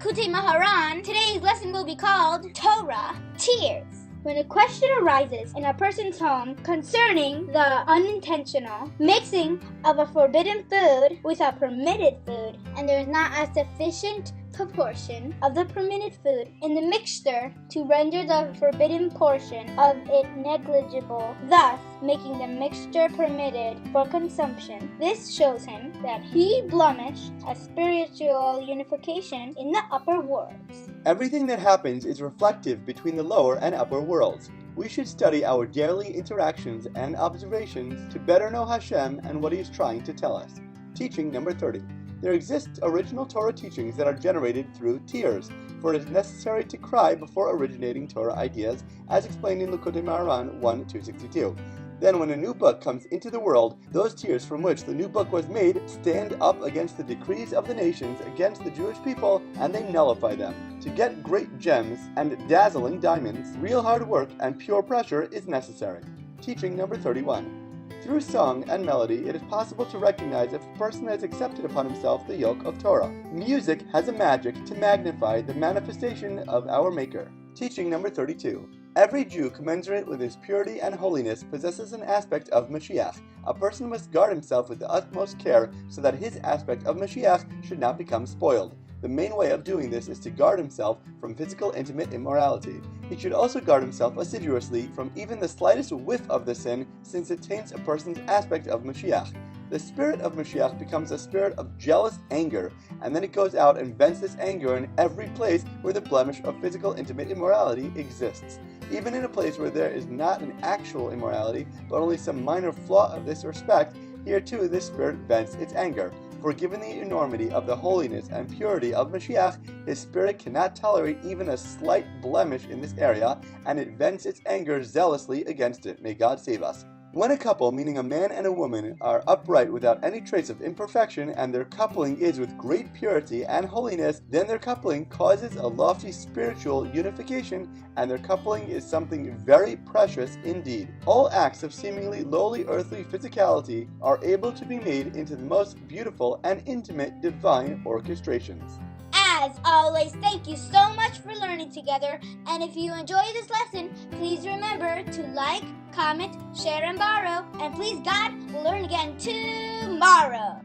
Likutei Moharan, today's lesson will be called Torah, Tears. When a question arises in a person's home concerning the unintentional mixing of a forbidden food with a permitted food, and there is not a sufficient proportion of the permitted food in the mixture to render the forbidden portion of it negligible, thus making the mixture permitted for consumption. This shows him that he blemished a spiritual unification in the upper worlds. Everything that happens is reflective between the lower and upper worlds. We should study our daily interactions and observations to better know Hashem and what He is trying to tell us. Teaching number 30. There exist original Torah teachings that are generated through tears, for it is necessary to cry before originating Torah ideas, as explained in Likutei Moharan 1:262. Then when a new book comes into the world, those tears from which the new book was made stand up against the decrees of the nations, against the Jewish people, and they nullify them. To get great gems and dazzling diamonds, real hard work and pure pressure is necessary. Teaching number 31. Through song and melody, it is possible to recognize if a person has accepted upon himself the yoke of Torah. Music has a magic to magnify the manifestation of our Maker. Teaching number 32. Every Jew commensurate with his purity and holiness possesses an aspect of Mashiach. A person must guard himself with the utmost care so that his aspect of Mashiach should not become spoiled. The main way of doing this is to guard himself from physical intimate immorality. He should also guard himself assiduously from even the slightest whiff of the sin, since it taints a person's aspect of Mashiach. The spirit of Mashiach becomes a spirit of jealous anger, and then it goes out and vents this anger in every place where the blemish of physical intimate immorality exists. Even in a place where there is not an actual immorality, but only some minor flaw of this respect, here too this spirit vents its anger. For given the enormity of the holiness and purity of Mashiach, his spirit cannot tolerate even a slight blemish in this area, and it vents its anger zealously against it. May God save us. When a couple, meaning a man and a woman, are upright without any trace of imperfection, and their coupling is with great purity and holiness, then their coupling causes a lofty spiritual unification, and their coupling is something very precious indeed. All acts of seemingly lowly earthly physicality are able to be made into the most beautiful and intimate divine orchestrations. As always, thank you so much for learning together, and if you enjoy this lesson, please remember to like, comment, share, and borrow, and please God, we'll learn again tomorrow.